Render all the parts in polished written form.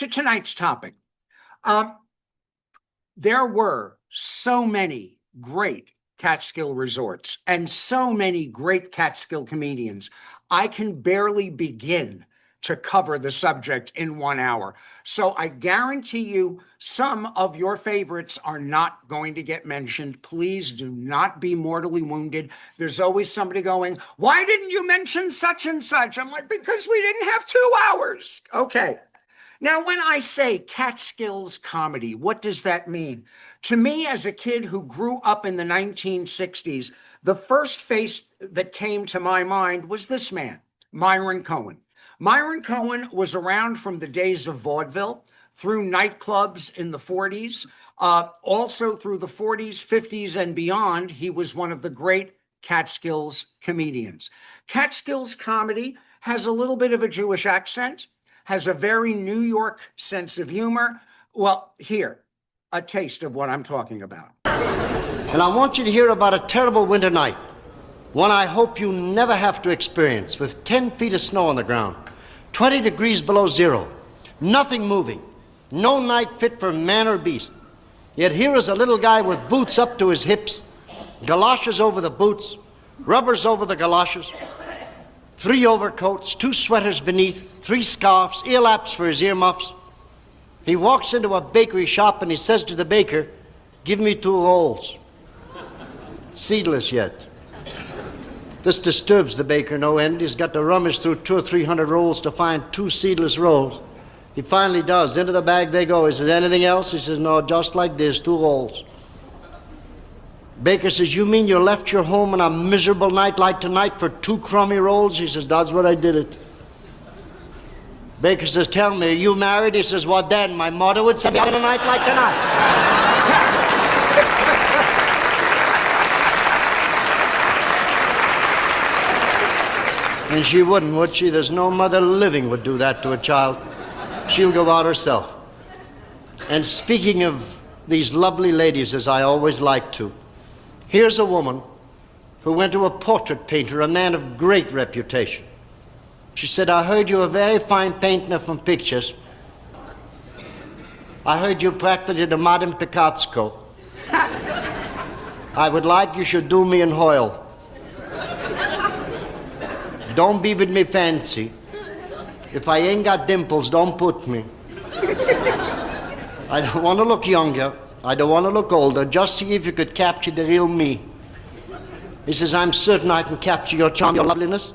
to tonight's topic. There were so many great Catskill resorts and so many great Catskill comedians. I can barely begin to cover the subject in 1 hour. So I guarantee you some of your favorites are not going to get mentioned. Please do not be mortally wounded. There's always somebody going, why didn't you mention such and such? I'm like, because we didn't have 2 hours. Okay. Now, when I say Catskills comedy, what does that mean? To me, as a kid who grew up in the 1960s, the first face that came to my mind was this man, Myron Cohen. Myron Cohen was around from the days of vaudeville through nightclubs in the 40s. Also through the 40s, 50s, and beyond, he was one of the great Catskills comedians. Catskills comedy has a little bit of a Jewish accent, has a very New York sense of humor. Well, here, a taste of what I'm talking about. And I want you to hear about a terrible winter night, one I hope you never have to experience, with 10 feet of snow on the ground, 20 degrees below zero, nothing moving, no night fit for man or beast. Yet here is a little guy with boots up to his hips, galoshes over the boots, rubbers over the galoshes, 3 overcoats, 2 sweaters beneath, 3 scarves, earlaps for his earmuffs. He walks into a bakery shop and he says to the baker, give me 2 rolls. Seedless yet. This disturbs the baker no end. He's got to rummage through 200 or 300 rolls to find 2 seedless rolls. He finally does. Into the bag they go. He says, anything else? He says, no, just like this, 2 rolls. Baker says, you mean you left your home on a miserable night like tonight for 2 crummy rolls? He says, that's what I did it. Baker says, tell me, are you married? He says, what then? My mother would send me out on a night like tonight. And she wouldn't, would she? There's no mother living would do that to a child. She'll go out herself. And speaking of these lovely ladies, as I always like to, here's a woman who went to a portrait painter, a man of great reputation. She said, I heard you're a very fine painter from pictures. I heard you practically the modern Picasso. I would like you should do me in oil. Don't be with me fancy. If I ain't got dimples, don't put me. I don't want to look younger. I don't want to look older. Just see if you could capture the real me. He says, I'm certain I can capture your charm, your loveliness.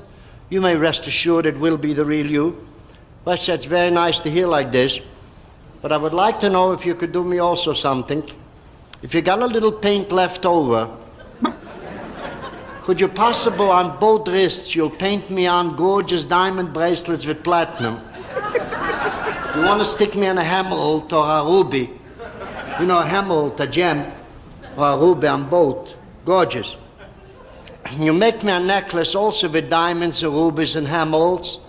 You may rest assured it will be the real you. Well, that's very nice to hear like this. But I would like to know if you could do me also something. If you got a little paint left over, could you possibly on both wrists, you'll paint me on gorgeous diamond bracelets with platinum. You want to stick me on a emerald or a ruby. You know, a emerald, a gem, or a ruby on both. Gorgeous. You make me a necklace also with diamonds and rubies and emeralds.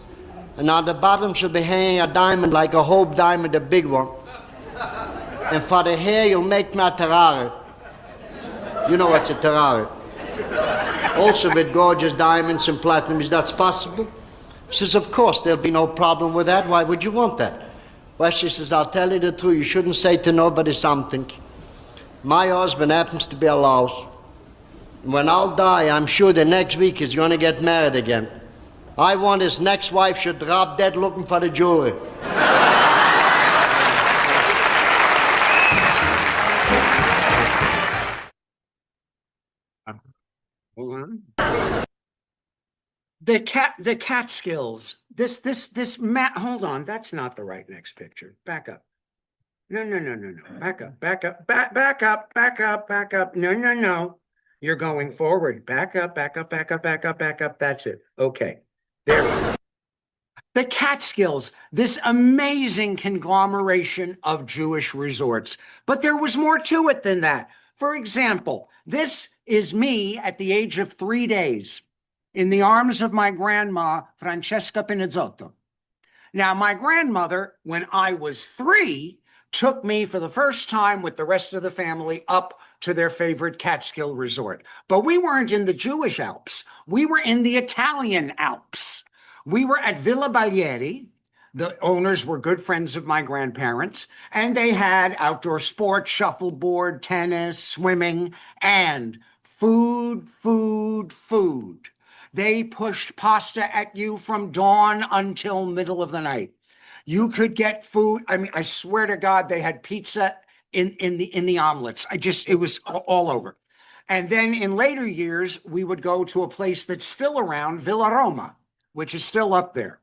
And on the bottom should be hanging a diamond like a Hope diamond, a big one. And for the hair, you'll make me a terrare. You know what's a terrare? Also with gorgeous diamonds and platinum. Is that possible? She says, of course, there'll be no problem with that. Why would you want that? Well, she says, I'll tell you the truth. You shouldn't say to nobody something. My husband happens to be a louse. When I'll die, I'm sure the next week he's going to get married again. I want his next wife should drop dead looking for the jewelry. The Catskills. Hold on. That's not the right next picture. Back up. No. Back up. No. You're going forward. Back up. That's it. Okay. There. The Catskills, this amazing conglomeration of Jewish resorts. But there was more to it than that. For example, this is me at the age of 3 days in the arms of my grandma, Francesca Pinizzotto. Now, my grandmother, when I was 3, took me for the first time with the rest of the family up to their favorite Catskill resort. But we weren't in the Jewish Alps. We were in the Italian Alps. We were at Villa Baglieri. The owners were good friends of my grandparents, and they had outdoor sports, shuffleboard, tennis, swimming, and food, food, food. They pushed pasta at you from dawn until middle of the night. You could get food. I mean, I swear to God, they had pizza in the omelets. It was all over. And then in later years, we would go to a place that's still around, Villa Roma, which is still up there.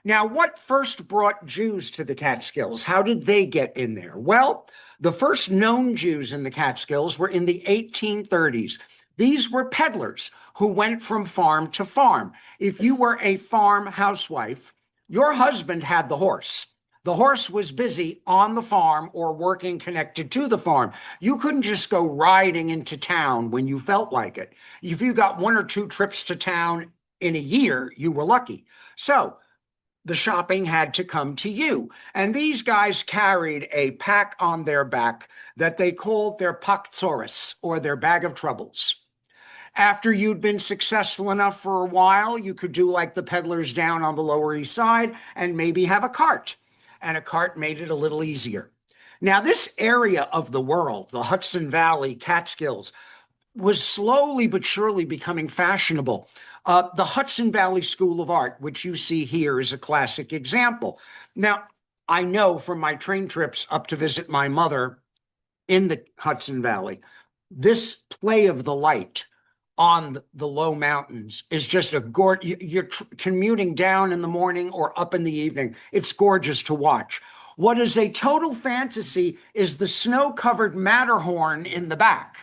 Now, what first brought Jews to the Catskills? How did they get in there? Well, the first known Jews in the Catskills were in the 1830s. These were peddlers who went from farm to farm. If you were a farm housewife, your husband had the horse. The horse was busy on the farm or working connected to the farm. You couldn't just go riding into town when you felt like it. If you got 1 or 2 trips to town in a year, you were lucky. So the shopping had to come to you. And these guys carried a pack on their back that they called their paktsaurus, or their bag of troubles. After you'd been successful enough for a while, you could do like the peddlers down on the Lower East Side and maybe have a cart. And a cart made it a little easier. Now, this area of the world, the Hudson Valley, Catskills, was slowly but surely becoming fashionable. The Hudson Valley School of Art, which you see here, is a classic example. Now, I know from my train trips up to visit my mother in the Hudson Valley, this play of the light on the low mountains is just a gorgeous. You're commuting down in the morning or up in the evening. It's gorgeous to watch. What is a total fantasy is the snow-covered Matterhorn in the back.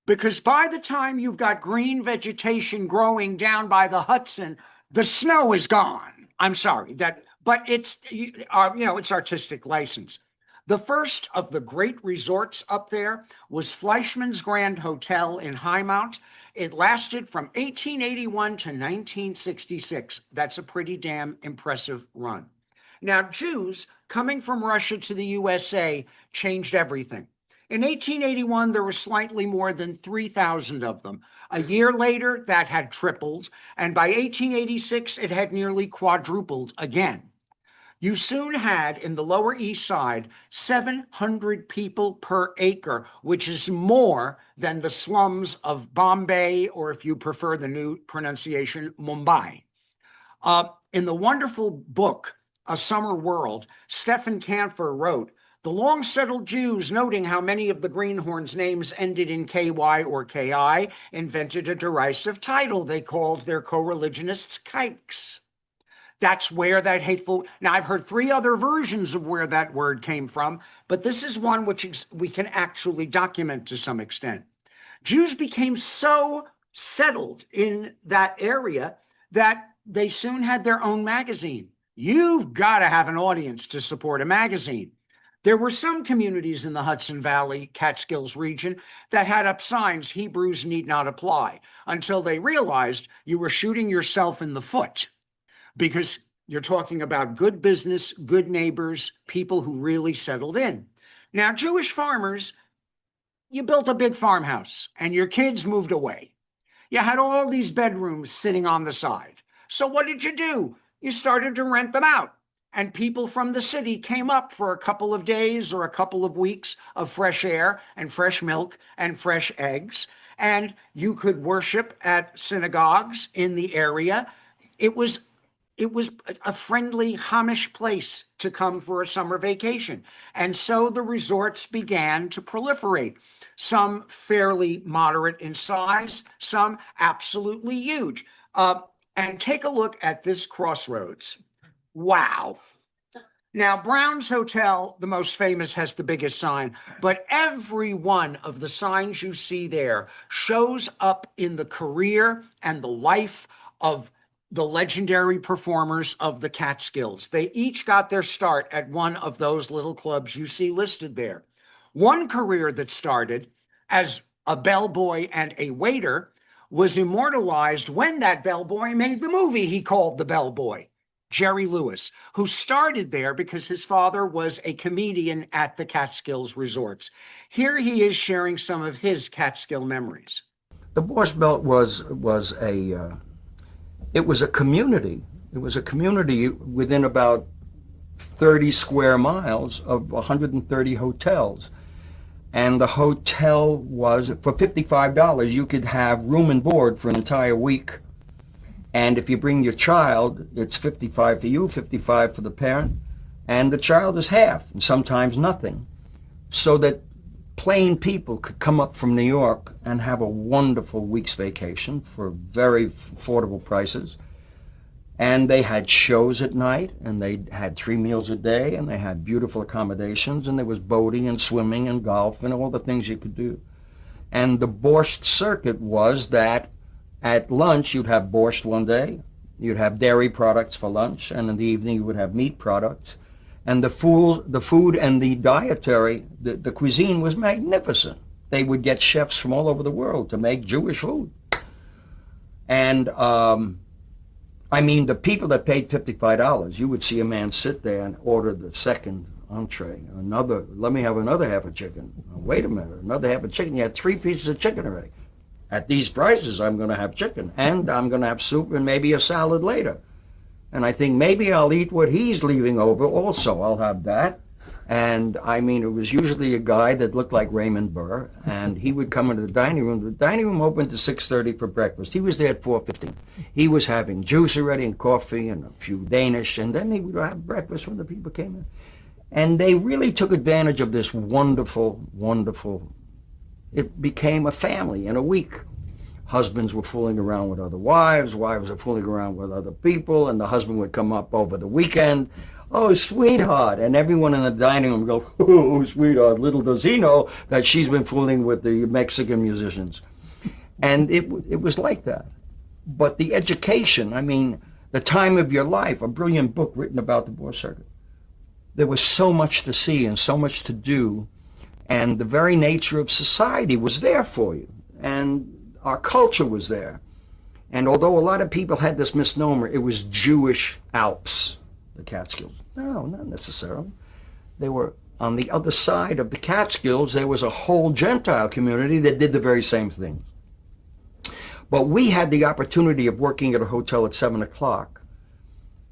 Because by the time you've got green vegetation growing down by the Hudson, the snow is gone. I'm sorry, but it's, it's artistic license. The first of the great resorts up there was Fleischmann's Grand Hotel in Highmount. It lasted from 1881 to 1966. That's a pretty damn impressive run. Now, Jews coming from Russia to the USA changed everything. In 1881, there were slightly more than 3,000 of them. A year later, that had tripled, and by 1886, it had nearly quadrupled again. You soon had, in the Lower East Side, 700 people per acre, which is more than the slums of Bombay, or if you prefer the new pronunciation, Mumbai. In the wonderful book, A Summer World, Stephen Kampfer wrote, "The long-settled Jews, noting how many of the greenhorns' names ended in KY or KI, invented a derisive title they called their co-religionists kikes." That's where that hateful. Now, I've heard 3 other versions of where that word came from, but this is one which we can actually document to some extent. Jews became so settled in that area that they soon had their own magazine. You've got to have an audience to support a magazine. There were some communities in the Hudson Valley, Catskills region that had up signs, "Hebrews need not apply," until they realized you were shooting yourself in the foot. Because you're talking about good business, good neighbors, people who really settled in. Now, Jewish farmers, you built a big farmhouse and your kids moved away. You had all these bedrooms sitting on the side. So what did you do? You started to rent them out. And people from the city came up for a couple of days or a couple of weeks of fresh air and fresh milk and fresh eggs. And you could worship at synagogues in the area. It was a friendly Hamish place to come for a summer vacation. And so the resorts began to proliferate, some fairly moderate in size, some absolutely huge. And take a look at this crossroads. Wow. Now, Brown's Hotel, the most famous, has the biggest sign, but every one of the signs you see there shows up in the career and the life of the legendary performers of the Catskills. They each got their start at one of those little clubs you see listed there. One career that started as a bellboy and a waiter was immortalized when that bellboy made the movie he called The Bellboy, Jerry Lewis, who started there because his father was a comedian at the Catskills resorts. Here he is sharing some of his Catskill memories. The Borscht Belt was a community. It was a community within about 30 square miles of 130 hotels. And the hotel was, for $55, you could have room and board for an entire week. And if you bring your child, it's $55 for you, $55 for the parent, and the child is half, and sometimes nothing. So that plain people could come up from New York and have a wonderful week's vacation for very affordable prices. And they had shows at night, and they had 3 meals a day, and they had beautiful accommodations, and there was boating and swimming and golf and all the things you could do. And the Borscht circuit was that at lunch you'd have borscht one day, you'd have dairy products for lunch, and in the evening you would have meat products. And the food and the dietary, the cuisine was magnificent. They would get chefs from all over the world to make Jewish food. And I mean, the people that paid $55, you would see a man sit there and order the second entree, let me have another half a chicken. Oh, wait a minute, another half a chicken. You had 3 pieces of chicken already. At these prices, I'm going to have chicken, and I'm going to have soup and maybe a salad later. And I think maybe I'll eat what he's leaving over also. I'll have that. And I mean, it was usually a guy that looked like Raymond Burr, and he would come into the dining room. The dining room opened to 6:30 for breakfast. He was there at 4:15. He was having juice already and coffee and a few Danish, and then he would have breakfast when the people came in. And they really took advantage of this wonderful, wonderful, it became a family in a week. Husbands were fooling around with other wives, wives were fooling around with other people, and the husband would come up over the weekend. Oh, sweetheart. And everyone in the dining room would go, oh, sweetheart. Little does he know that she's been fooling with the Mexican musicians. And it was like that. But the education, I mean, the time of your life, a brilliant book written about the Borscht circuit. There was so much to see and so much to do, and the very nature of society was there for you. And our culture was there. And although a lot of people had this misnomer, it was Jewish Alps, the Catskills. No, not necessarily. They were on the other side of the Catskills. There was a whole Gentile community that did the very same things. But we had the opportunity of working at a hotel at 7 o'clock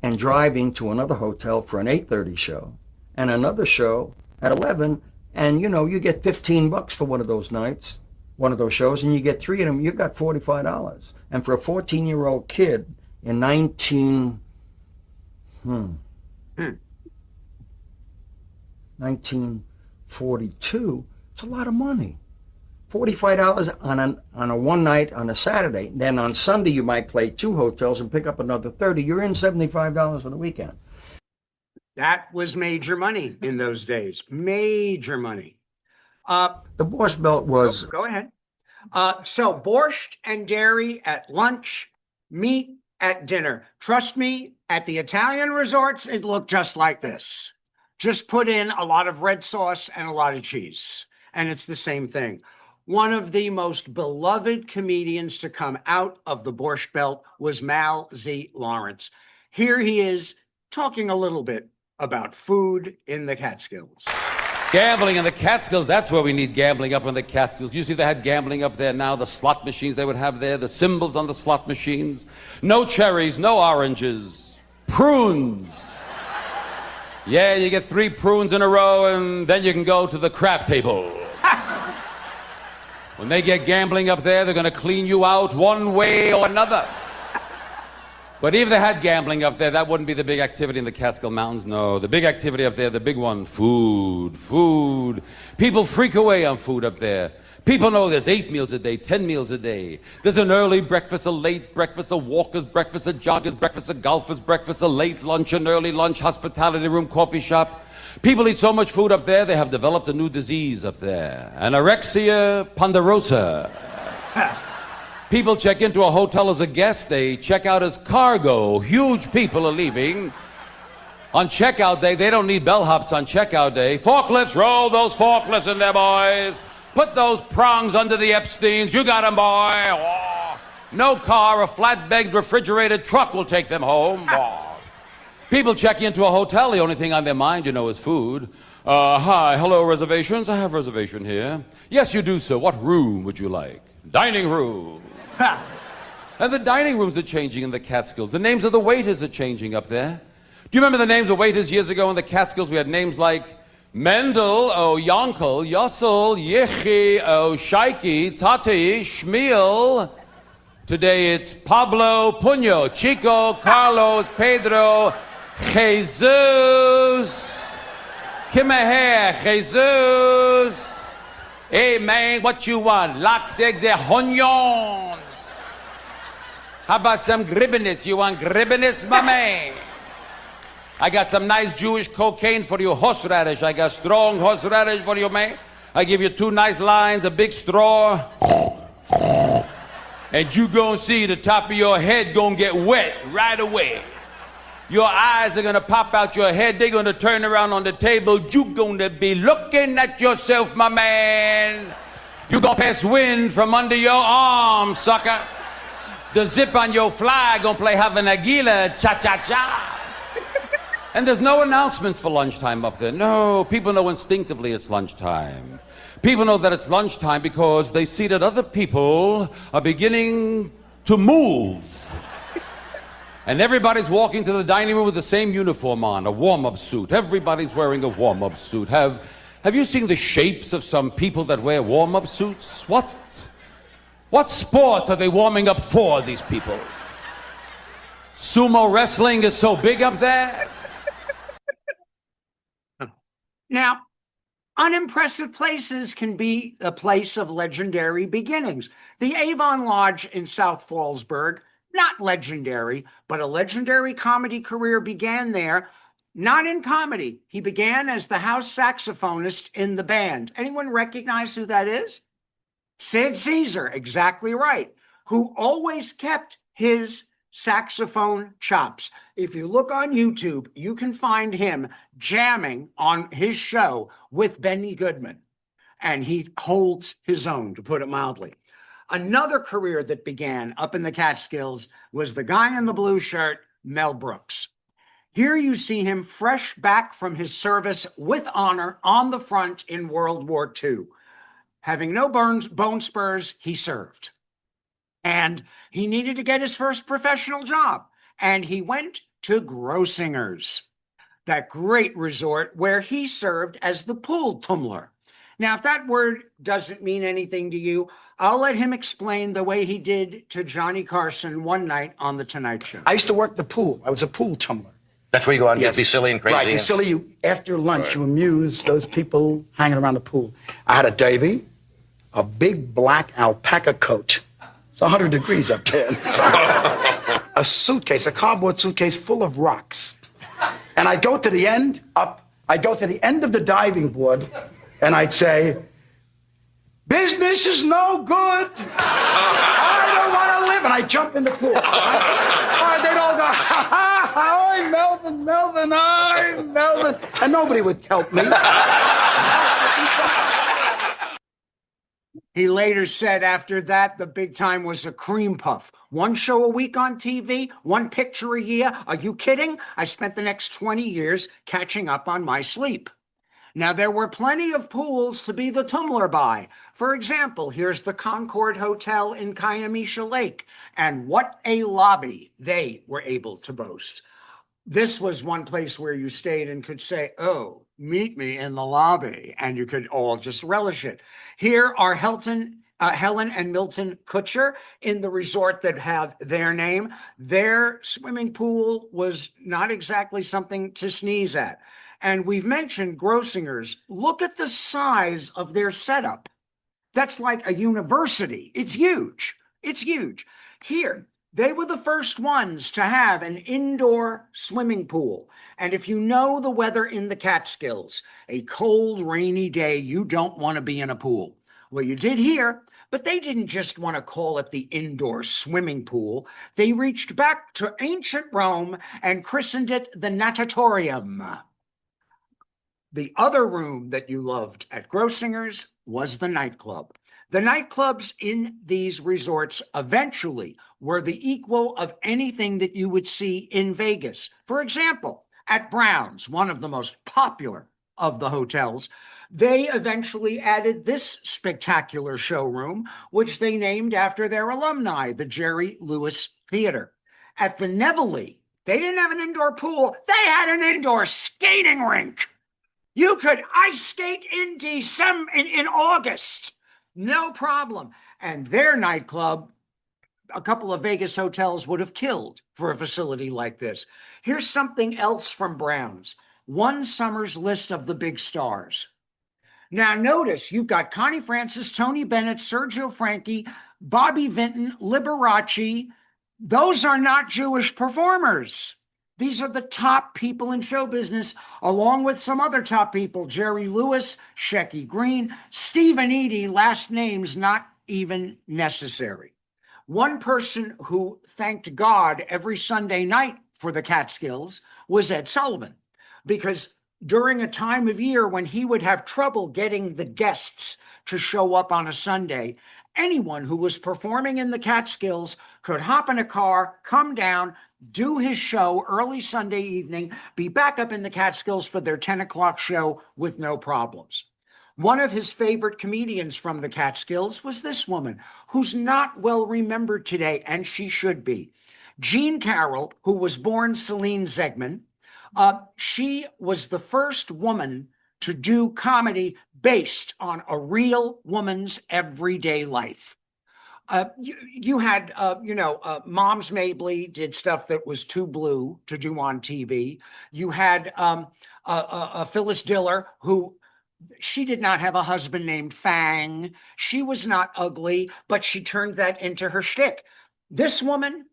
and driving to another hotel for an 8:30 show and another show at 11. And, you know, you get $15 for one of those nights, one of those shows, and you get 3 of them, you got $45. And for a 14-year-old kid in 1942, it's a lot of money. $45 on a one night on a Saturday. Then on Sunday you might play 2 hotels and pick up another 30. You're in $75 for the weekend. That was major money in those days. Major money. The Borscht Belt was... Go ahead. So borscht and dairy at lunch, meat at dinner. Trust me, at the Italian resorts, it looked just like this. Just put in a lot of red sauce and a lot of cheese, and it's the same thing. One of the most beloved comedians to come out of the Borscht Belt was Mal Z. Lawrence. Here he is talking a little bit about food in the Catskills. Gambling in the Catskills, that's where we need gambling up in the Catskills. You see they had gambling up there now, the slot machines they would have there, the symbols on the slot machines. No cherries, no oranges, prunes. Yeah, you get 3 prunes in a row and then you can go to the crap table. When they get gambling up there, they're going to clean you out one way or another. But even if they had gambling up there, that wouldn't be the big activity in the Catskill Mountains. No, the big activity up there, the big one, food, food. People freak away on food up there. People know there's 8 meals a day, 10 meals a day. There's an early breakfast, a late breakfast, a walker's breakfast, a jogger's breakfast, a golfer's breakfast, a late lunch, an early lunch, hospitality room, coffee shop. People eat so much food up there, they have developed a new disease up there. Anorexia ponderosa. People check into a hotel as a guest, they check out as cargo. Huge people are leaving. On checkout day, they don't need bellhops on checkout day. Forklifts, roll those forklifts in there, boys. Put those prongs under the Epsteins. You got them, boy. Oh. No car, a flatbed refrigerated truck will take them home. Oh. People check into a hotel, the only thing on their mind, you know, is food. Hi, hello, reservations? I have a reservation here. Yes, you do, sir. What room would you like? Dining room. And the dining rooms are changing in the Catskills. The names of the waiters are changing up there. Do you remember the names of waiters years ago in the Catskills? We had names like Mendel, Yonkel, Yossel, Yechi, Shaiki, Tati, Shmiel. Today it's Pablo, Puño, Chico, Carlos, Pedro, Jesus. Come here, Jesus. Hey man, what you want? Lox, eggs, and onions. How about some gribbiness? You want gribbiness, my man? I got some nice Jewish cocaine for you, horseradish. I got strong horseradish for you, man. I give you 2 nice lines, a big straw. And you gonna see the top of your head gonna get wet right away. Your eyes are gonna pop out your head. They're gonna turn around on the table. You gonna be looking at yourself, my man. You gonna pass wind from under your arm, sucker. The zip on your fly gonna play Havana Gila, cha-cha-cha. And there's no announcements for lunchtime up there. No, people know instinctively it's lunchtime. People know that it's lunchtime because they see that other people are beginning to move. And everybody's walking to the dining room with the same uniform on, a warm-up suit. Everybody's wearing a warm-up suit. Have you seen the shapes of some people that wear warm-up suits? What sport are they warming up for, these people? Sumo wrestling is so big up there? Now, unimpressive places can be a place of legendary beginnings. The Avon Lodge in South Fallsburg, not legendary, but a legendary comedy career began there, not in comedy. He began as the house saxophonist in the band. Anyone recognize who that is? Sid Caesar, exactly right, who always kept his saxophone chops. If you look on YouTube, you can find him jamming on his show with Benny Goodman, and he holds his own, to put it mildly. Another career that began up in the Catskills was the guy in the blue shirt, Mel Brooks. Here you see him fresh back from his service with honor on the front in World War II. Having no bone spurs, he served. And he needed to get his first professional job. And he went to Grossinger's, that great resort where he served as the pool tumbler. Now, if that word doesn't mean anything to you, I'll let him explain the way he did to Johnny Carson one night on The Tonight Show. I used to work the pool. I was a pool tumbler. That's where you go out and Yes. be silly and crazy. Right, be silly. After lunch, you amuse those people hanging around the pool. I had a derby, a big black alpaca coat. It's 100 degrees up there. A suitcase, a cardboard suitcase full of rocks. And I'd go to the end, I'd go to the end of the diving board, and I'd say, business is no good. I don't want to live. And I'd jump in the pool. They'd all go, ha, ha, ha, I'm Melvin, I'm Melvin. And nobody would help me. He later said after that, the big time was a cream puff. One show a week on TV, one picture a year. Are you kidding? I spent the next 20 years catching up on my sleep. Now, there were plenty of pools to be the tumbler by. For example, here's the Concord Hotel in Kiamisha Lake, and what a lobby they were able to boast. This was one place where you stayed and could say, oh, meet me in the lobby, and you could all just relish it. Here are Helen and Milton Kutcher in the resort that had their name. Their swimming pool was not exactly something to sneeze at. And we've mentioned Grossinger's. Look at the size of their setup. That's like a university. It's huge. It's huge. Here, they were the first ones to have an indoor swimming pool. And if you know the weather in the Catskills, a cold, rainy day, you don't want to be in a pool. Well, you did here, but they didn't just want to call it the indoor swimming pool. They reached back to ancient Rome and christened it the natatorium. The other room that you loved at Grossinger's was the nightclub. The nightclubs in these resorts eventually were the equal of anything that you would see in Vegas. For example, at Brown's, one of the most popular of the hotels, they eventually added this spectacular showroom, which they named after their alumni, the Jerry Lewis Theater. At the Nevele, They didn't have an indoor pool. They had an indoor skating rink. You could ice skate in in August. No problem. And their nightclub, a couple of Vegas hotels would have killed for a facility like this. Here's something else from Brown's. One summer's list of the big stars. Now notice you've got Connie Francis, Tony Bennett, Sergio Franchi, Bobby Vinton, Liberace. Those are not Jewish performers. These are the top people in show business, along with some other top people, Jerry Lewis, Shecky Green, Stephen Eady, last names not even necessary. One person who thanked God every Sunday night for the Catskills was Ed Sullivan, because during a time of year when he would have trouble getting the guests to show up on a Sunday, anyone who was performing in the Catskills could hop in a car, come down, do his show early Sunday evening, be back up in the Catskills for their 10 o'clock show with no problems. One of his favorite comedians from the Catskills was this woman, who's not well remembered today, and she should be. Jean Carroll, who was born Celine Zegman. She was the first woman to do comedy based on a real woman's everyday life. You had, Moms Mabley did stuff that was too blue to do on TV. You had Phyllis Diller, who she did not have a husband named Fang. She was not ugly, but she turned that into her shtick. This woman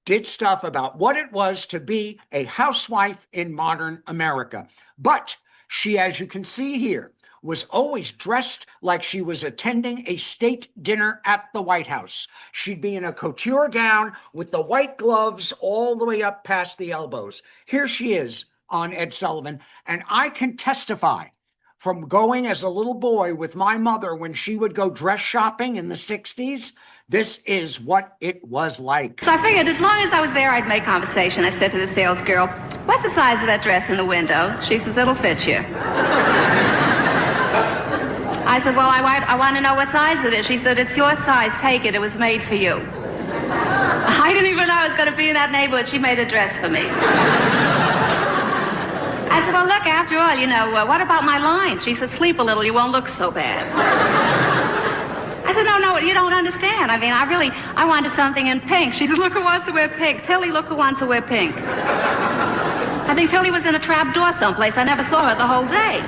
did stuff about what it was to be a housewife in modern America. But she, as you can see here, was always dressed like she was attending a state dinner at the White House. She'd be in a couture gown with the white gloves all the way up past the elbows. Here she is on Ed Sullivan, and I can testify from going as a little boy with my mother when she would go dress shopping in the 60s, this is what it was like. So I figured as long as I was there, I'd make conversation. I said to the sales girl, "What's the size of that dress in the window?" She says, "It'll fit you." I said, "Well, I want to know what size it is." She said, "It's your size. Take it. It was made for you." I didn't even know I was going to be in that neighborhood. She made a dress for me. I said, "Well, look, after all, what about my lines?" She said, "Sleep a little. You won't look so bad." I said, no, you don't understand. I mean, I wanted something in pink. She said, "Look who wants to wear pink. Tilly, look who wants to wear pink." I think Tilly was in a trap door someplace. I never saw her the whole day.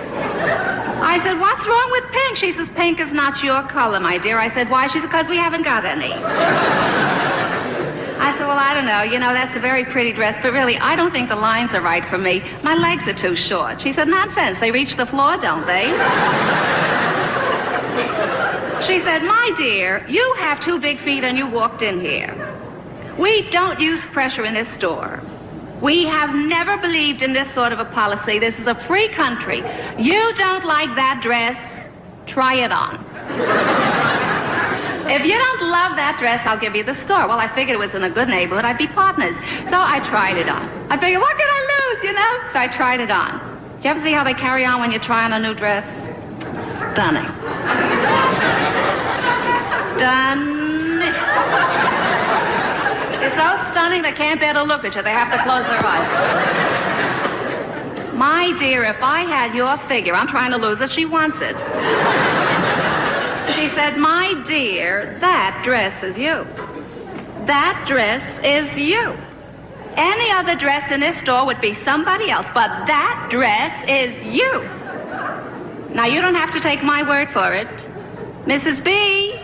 I said, "What's wrong with pink?" She says, "Pink is not your color, my dear." I said, "Why?" She said, "Because we haven't got any." I said, "Well, I don't know. That's a very pretty dress, but really, I don't think the lines are right for me. My legs are too short." She said, "Nonsense. They reach the floor, don't they?" She said, "My dear, you have 2 big feet and you walked in here. We don't use pressure in this store. We have never believed in this sort of a policy. This is a free country. You don't like that dress, try it on. If you don't love that dress, I'll give you the store." Well, I figured it was in a good neighborhood. I'd be partners. So I tried it on. I figured, what can I lose, So I tried it on. Do you ever see how they carry on when you try on a new dress? Stunning. Stunning. It's so stunning they can't bear to look at you. They have to close their eyes. My dear, if I had your figure, I'm trying to lose it, she wants it. She said, "My dear, that dress is you. That dress is you. Any other dress in this store would be somebody else, but that dress is you. Now, you don't have to take my word for it. Mrs. B."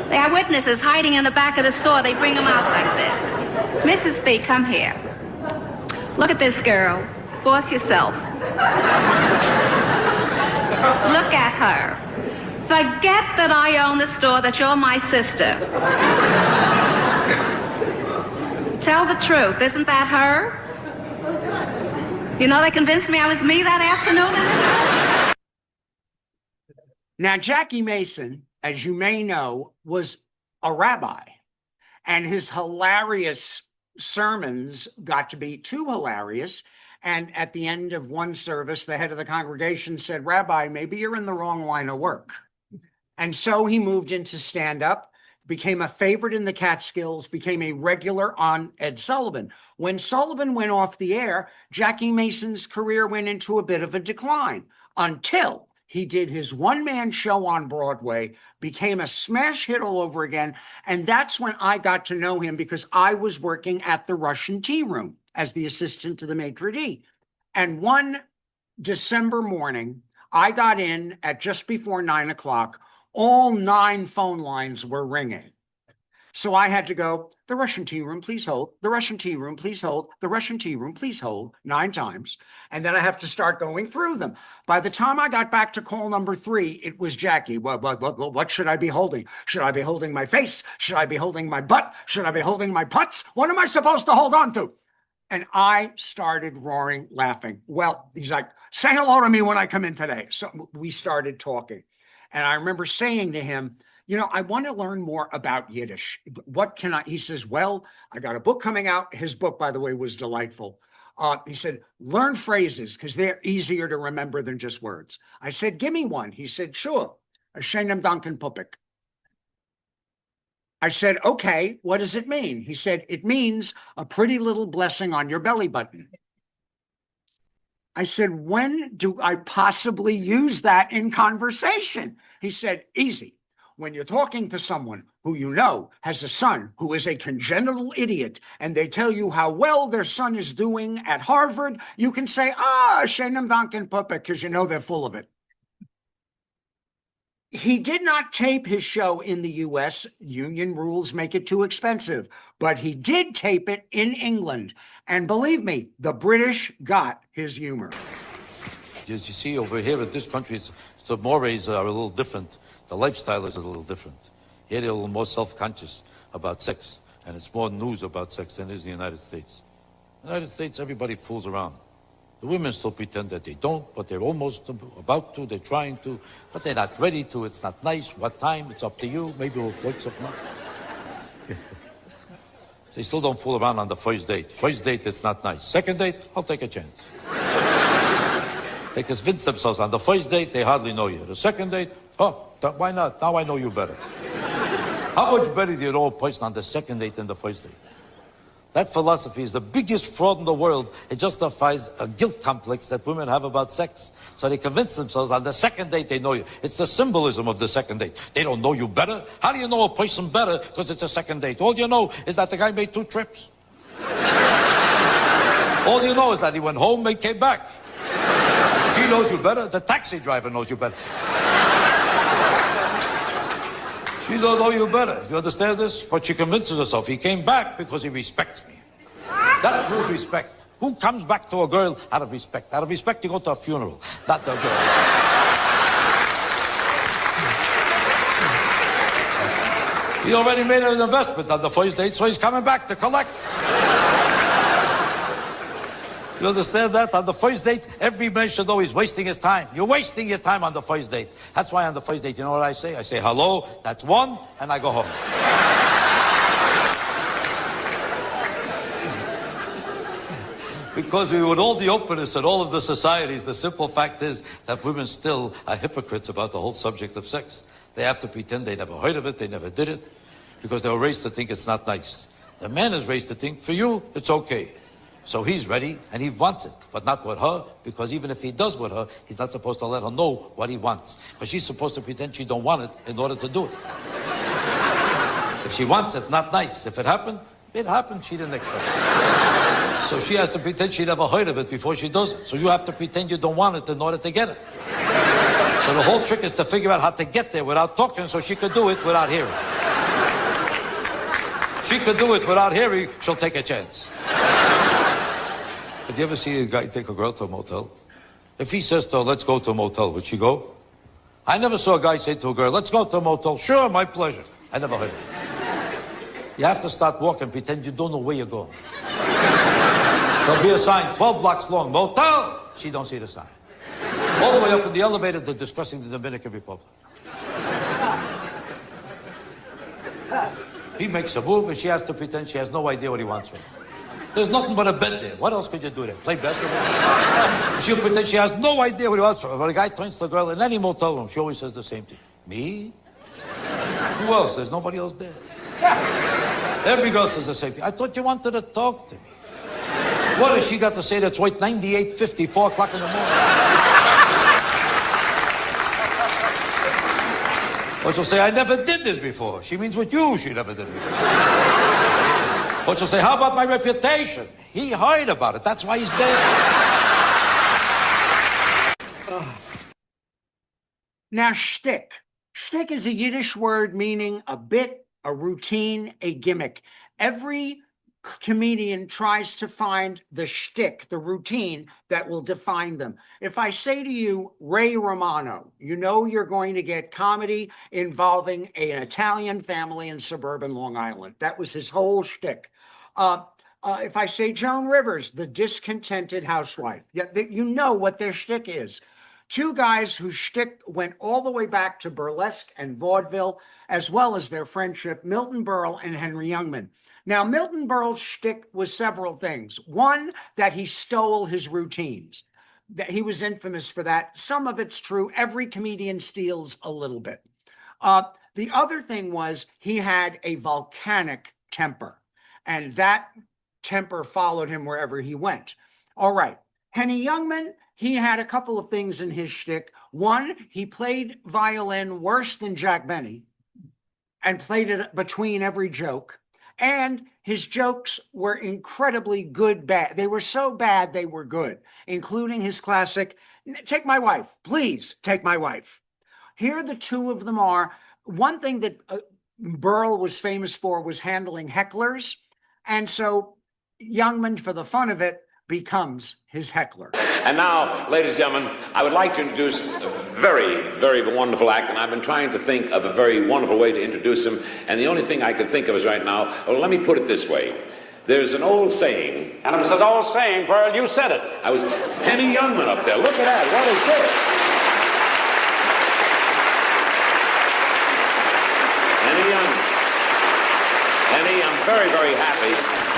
They have witnesses hiding in the back of the store. They bring them out like this. "Mrs. B, come here. Look at this girl. Force yourself. Look at her. Forget that I own the store, that you're my sister. Tell the truth. Isn't that her? They convinced me I was me that afternoon in this." Now, Jackie Mason, as you may know, was a rabbi, and his hilarious sermons got to be too hilarious. And at the end of one service, the head of the congregation said, "Rabbi, maybe you're in the wrong line of work." And so he moved into stand-up. became a favorite in the Catskills, became a regular on Ed Sullivan. When Sullivan went off the air, Jackie Mason's career went into a bit of a decline until he did his one-man show on Broadway, became a smash hit all over again. And that's when I got to know him, because I was working at the Russian Tea Room as the assistant to the maitre d'. And one December morning, I got in at just before 9 o'clock. All 9 phone lines were ringing. So I had to go, the Russian Tea Room, please hold. The Russian Tea Room, please hold. The Russian Tea Room, please hold, 9 times. And then I have to start going through them. By the time I got back to call number 3, it was Jackie. What should I be holding? Should I be holding my face? Should I be holding my butt? Should I be holding my putts? What am I supposed to hold on to? And I started roaring, laughing. Well, he's like, say hello to me when I come in today. So we started talking. And I remember saying to him, you know, I want to learn more about Yiddish. What can I? He says, well, I got a book coming out. His book, by the way, was delightful. He said, learn phrases because they're easier to remember than just words. I said, give me one. He said, sure. A shenem danken pupik. I said, okay, what does it mean? He said, it means a pretty little blessing on your belly button. I said, when do I possibly use that in conversation? He said, easy. When you're talking to someone who you know has a son who is a congenital idiot, and they tell you how well their son is doing at Harvard, you can say, shenem danken pupik, because you know they're full of it. He did not tape his show in the U.S. Union rules make it too expensive, but he did tape it in England. And believe me, the British got his humor. As you see over here in this country, the mores are a little different. The lifestyle is a little different. Here they're a little more self-conscious about sex, and it's more news about sex than it is in the United States. In the United States, everybody fools around. The women still pretend that they don't, but they're almost about to, they're trying to, but they're not ready to. It's not nice. What time? It's up to you. Maybe we'll wake something up. They still don't fool around on the first date. First date, it's not nice. Second date, I'll take a chance. They convince themselves on the first date, they hardly know you. The second date, why not? Now I know you better. How much better do you know a person on the second date than the first date? That philosophy is the biggest fraud in the world. It justifies a guilt complex that women have about sex. So they convince themselves on the second date they know you. It's the symbolism of the second date. They don't know you better. How do you know a person better because it's a second date? All you know is that the guy made 2 trips. All you know is that he went home and came back. She knows you better. The taxi driver knows you better. She don't know you better. Do you understand this? But she convinces herself he came back because he respects me. That proves respect. Who comes back to a girl out of respect? Out of respect, you go to a funeral, not the girl. He already made an investment on the first date, so he's coming back to collect. You understand that? On the first date, every man should know he's wasting his time. You're wasting your time on the first date. That's why on the first date, you know what I say? I say, hello, that's one, and I go home. Because with all the openness in all of the societies, the simple fact is that women still are hypocrites about the whole subject of sex. They have to pretend they never heard of it, they never did it, because they were raised to think it's not nice. The man is raised to think, for you, it's okay. So he's ready, and he wants it, but not with her, because even if he does with her, he's not supposed to let her know what he wants, because she's supposed to pretend she don't want it in order to do it. If she wants it, not nice. If it happened, she didn't expect it. So she has to pretend she never heard of it before she does it. So you have to pretend you don't want it in order to get it. So the whole trick is to figure out how to get there without talking, so she could do it without hearing. She could do it without hearing, she'll take a chance. Did you ever see a guy take a girl to a motel? If he says to her, let's go to a motel, would she go? I never saw a guy say to a girl, let's go to a motel. Sure, my pleasure. I never heard it. You have to start walking, pretend you don't know where you're going. There'll be a sign, 12 blocks long, motel. She don't see the sign. All the way up in the elevator, they're discussing the Dominican Republic. He makes a move, and she has to pretend she has no idea what he wants from her. There's nothing but a bed there. What else could you do there? Play basketball? She'll pretend she has no idea what he wants from her. But a guy turns to the girl in any motel room, she always says the same thing. Me? Who else? There's nobody else there. Every girl says the same thing. I thought you wanted to talk to me. What has she got to say that's right 98:50, 4 o'clock in the morning? Or she'll say, I never did this before. She means with you she never did it before. Or she'll say, how about my reputation? He heard about it. That's why he's dead. Now, shtick. Shtick is a Yiddish word meaning a bit, a routine, a gimmick. Every comedian tries to find the shtick, the routine that will define them. If I say to you, Ray Romano, you know you're going to get comedy involving an Italian family in suburban Long Island. That was his whole shtick. If I say Joan Rivers, the discontented housewife, you know what their shtick is. Two guys whose shtick went all the way back to burlesque and vaudeville, as well as their friendship, Milton Berle and Henry Youngman. Now, Milton Berle's shtick was several things. One, that he stole his routines. That he was infamous for that. Some of it's true. Every comedian steals a little bit. The other thing was he had a volcanic temper, and that temper followed him wherever he went. All right. Henny Youngman, he had a couple of things in his shtick. One, he played violin worse than Jack Benny and played it between every joke. And his jokes were incredibly good, bad. They were so bad, they were good, including his classic, take my wife, please take my wife. Here the two of them are. One thing that Berle was famous for was handling hecklers. And so Youngman, for the fun of it, becomes his heckler. And now, ladies and gentlemen, I would like to introduce a very, very wonderful act, and I've been trying to think of a very wonderful way to introduce him, and the only thing I can think of is right now, well, let me put it this way. There's an old saying. And it was an old saying, Pearl, you said it. I was Henny Youngman up there. Look at that. What is this? Henny Youngman. Henny, I'm very, very happy.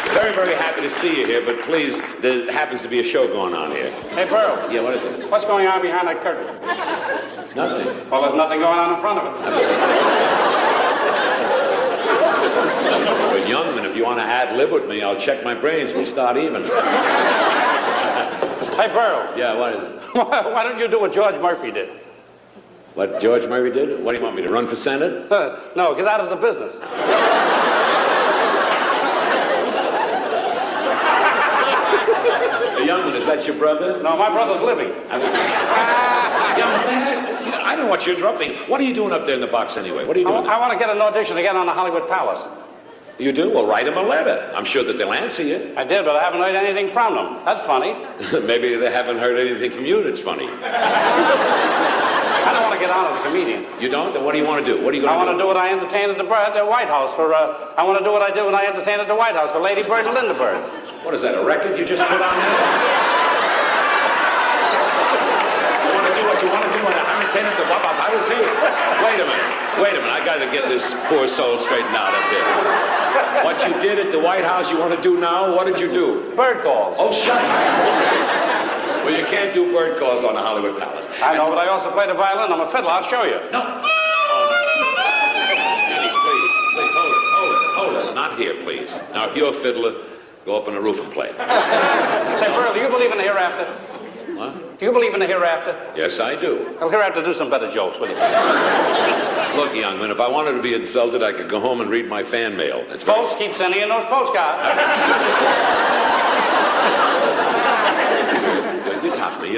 Very, very happy to see you here, but please, there happens to be a show going on here. Hey, Pearl. Yeah, what is it? What's going on behind that curtain? Nothing. Well, there's nothing going on in front of it. But Youngman, if you want to ad-lib with me, I'll check my brains. We'll start even. Hey, Pearl. Yeah, what is it? Why don't you do what George Murphy did? What George Murphy did? What do you want me to run for Senate? No, get out of the business. Youngman, is that your brother? No, my brother's living. I don't want you interrupting. What are you doing up there in the box anyway? What are you doing? I want to get an audition again on the Hollywood Palace. You do? Well, write them a letter. I'm sure that they'll answer you. I did, but I haven't heard anything from them. That's funny. Maybe they haven't heard anything from you that's funny. I don't want to get on as a comedian. You don't? Then what do you want to do? What are you going to do? I want to do what I entertained at the White House for, I want to do what I did when I entertained at the White House for Lady Bird and Linda Bird. What is that, a record you just put on there? You want to do what you want to do when I entertain at the White House? I will see. Wait a minute. I got to get this poor soul straightened out up here. What you did at the White House, you want to do now? What did you do? Bird calls. Oh, shut up. Well, you can't do bird calls on the Hollywood Palace. I know, but I also play the violin. I'm a fiddler. I'll show you. No. Eddie, please, hold it. Not here, please. Now, if you're a fiddler, go up on the roof and play. Say, Pearl, do you believe in the hereafter? What? Do you believe in the hereafter? Yes, I do. Well, hereafter, do some better jokes, will you? Look, young man, if I wanted to be insulted, I could go home and read my fan mail. That's Folks, keep sending in those postcards. You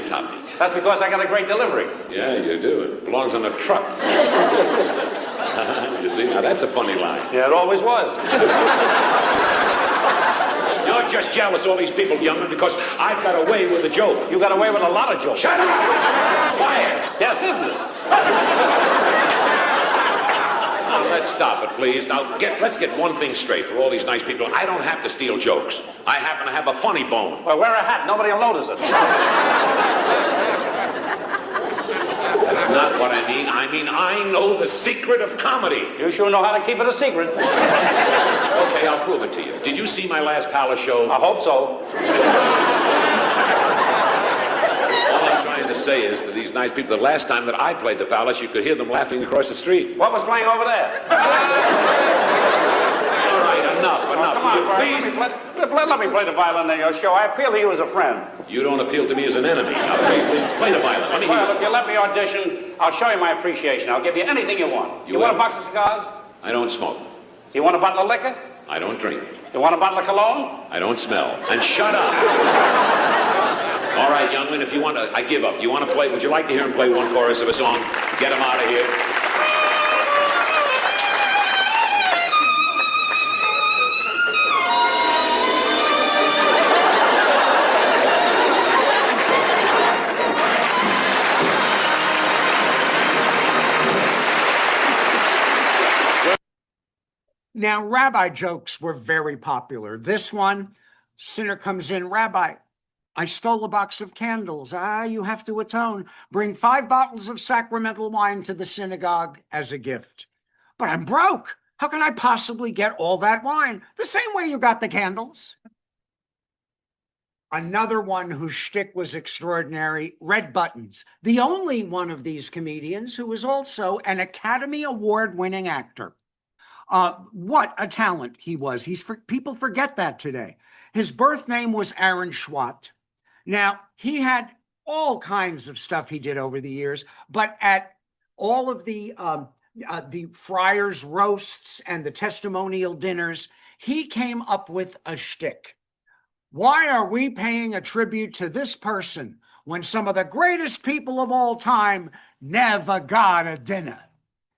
top me. That's because I got a great delivery. Yeah, you do. It belongs on a truck. You see, now that's a funny line. Yeah, it always was. You're just jealous, all these people, youngman, because I've got away with a joke. You got away with a lot of jokes. Shut up! Quiet! Yes, isn't it? Now, let's stop it, please. Now, let's get one thing straight for all these nice people. I don't have to steal jokes. I happen to have a funny bone. Well, wear a hat. Nobody will notice it. That's not what I mean. I mean, I know the secret of comedy. You sure know how to keep it a secret. Okay, I'll prove it to you. Did you see my last Palace show? I hope so. All I'm trying to say say is to these nice people, the last time that I played the Palace, you could hear them laughing across the street. What was playing over there? All right, enough. Come on, Brian. Let me play the violin in your show. I appeal to you as a friend. You don't appeal to me as an enemy. Now, please, play the violin. Let me hear Well, it. if you let me audition, I'll show you my appreciation. I'll give you anything you want. You want a box of cigars? I don't smoke. You want a bottle of liquor? I don't drink. You want a bottle of cologne? I don't smell. And shut up. All right, youngman, if you want to, I give up. You want to play, would you like to hear him play one chorus of a song? Get him out of here. Now, rabbi jokes were very popular. This one, sinner comes in, Rabbi, I stole a box of candles. You have to atone. Bring 5 bottles of sacramental wine to the synagogue as a gift. But I'm broke. How can I possibly get all that wine? The same way you got the candles. Another one whose shtick was extraordinary, Red Buttons, the only one of these comedians who was also an Academy Award-winning actor. What a talent he was. People forget that today. His birth name was Aaron Schwat. Now, he had all kinds of stuff he did over the years, but at all of the friars' roasts and the testimonial dinners, he came up with a shtick. Why are we paying a tribute to this person when some of the greatest people of all time never got a dinner?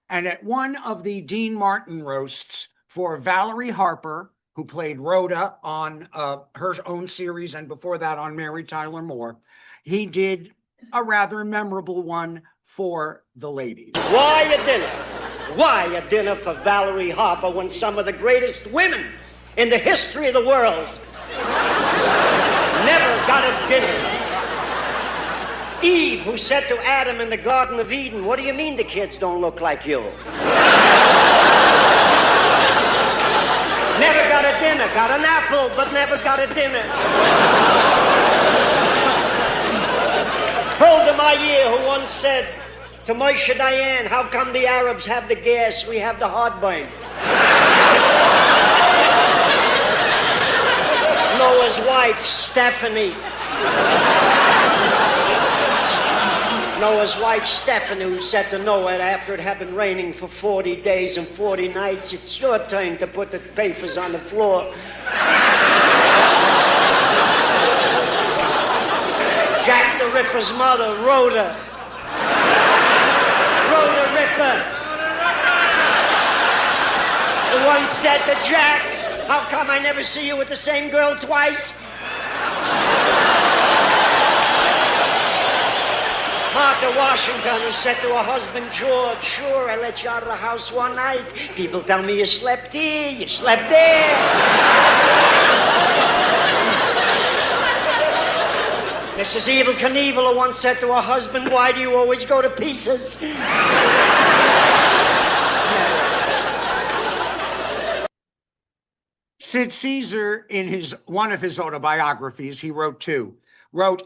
And at one of the Dean Martin roasts for Valerie Harper, who played Rhoda on her own series and before that on Mary Tyler Moore, he did a rather memorable one for the ladies. Why a dinner? Why a dinner for Valerie Harper when some of the greatest women in the history of the world never got a dinner? Eve, who said to Adam in the Garden of Eden, what do you mean the kids don't look like you? Never got a dinner. Got an apple, but never got a dinner. Hulda Meyer, who once said to Moshe Dayan, how come the Arabs have the gas, we have the heartburn? Noah's wife, Stephanie. Noah's wife, Stephanie, who said to Noah after it had been raining for 40 days and 40 nights, it's your turn to put the papers on the floor. Jack the Ripper's mother, Rhoda. Rhoda Ripper. Who once said to Jack, how come I never see you with the same girl twice? Martha Washington, who said to her husband George, sure, I let you out of the house one night. People tell me you slept here, you slept there. Mrs. Evel Knievel, who once said to her husband, why do you always go to pieces? Sid Caesar, in one of his autobiographies, he wrote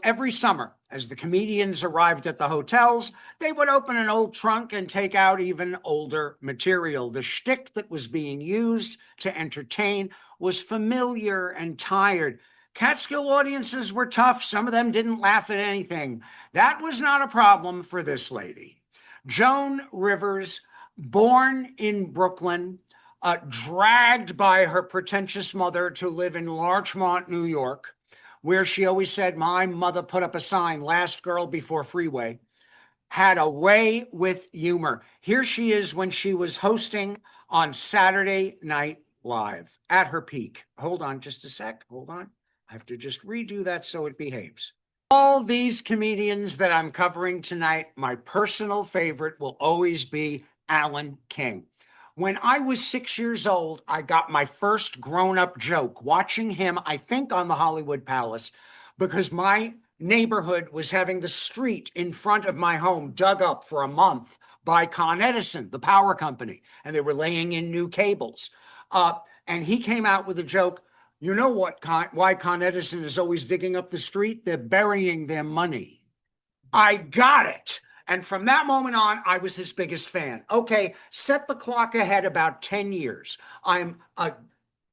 every summer, as the comedians arrived at the hotels, they would open an old trunk and take out even older material. The shtick that was being used to entertain was familiar and tired. Catskill audiences were tough. Some of them didn't laugh at anything. That was not a problem for this lady. Joan Rivers, born in Brooklyn, dragged by her pretentious mother to live in Larchmont, New York, where she always said, my mother put up a sign, last girl before freeway, had a way with humor. Here she is when she was hosting on Saturday Night Live at her peak. Hold on just a sec. Hold on. I have to just redo that so it behaves. All these comedians that I'm covering tonight, my personal favorite will always be Alan King. When I was 6 years old, I got my first grown-up joke watching him, I think, on the Hollywood Palace, because my neighborhood was having the street in front of my home dug up for a month by Con Edison, the power company, and they were laying in new cables. And he came out with a joke, you know why Con Edison is always digging up the street? They're burying their money. I got it. And from that moment on, I was his biggest fan. Okay, set the clock ahead about 10 years. I'm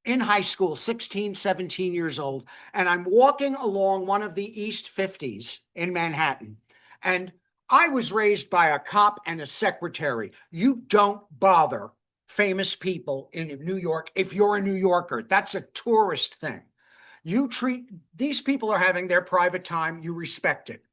in high school, 16, 17 years old, and I'm walking along one of the East 50s in Manhattan. And I was raised by a cop and a secretary. You don't bother famous people in New York if you're a New Yorker. That's a tourist thing. You treat, these people are having their private time, you respect it.